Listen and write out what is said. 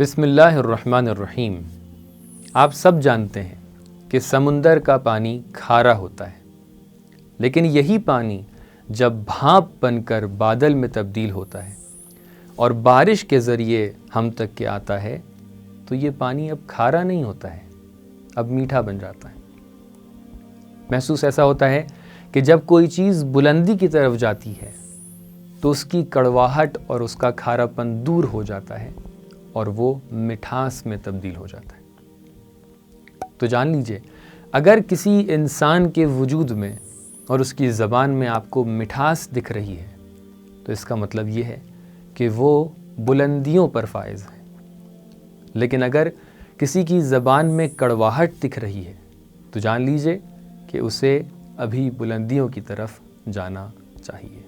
بسم اللہ الرحمن الرحیم۔ آپ سب جانتے ہیں کہ سمندر کا پانی کھارا ہوتا ہے، لیکن یہی پانی جب بھاپ بن کر بادل میں تبدیل ہوتا ہے اور بارش کے ذریعے ہم تک کے آتا ہے تو یہ پانی اب کھارا نہیں ہوتا ہے، اب میٹھا بن جاتا ہے۔ محسوس ایسا ہوتا ہے کہ جب کوئی چیز بلندی کی طرف جاتی ہے تو اس کی کڑواہٹ اور اس کا کھارا پن دور ہو جاتا ہے اور وہ مٹھاس میں تبدیل ہو جاتا ہے۔ تو جان لیجئے، اگر کسی انسان کے وجود میں اور اس کی زبان میں آپ کو مٹھاس دکھ رہی ہے تو اس کا مطلب یہ ہے کہ وہ بلندیوں پر فائز ہے، لیکن اگر کسی کی زبان میں کڑواہٹ دکھ رہی ہے تو جان لیجئے کہ اسے ابھی بلندیوں کی طرف جانا چاہیے۔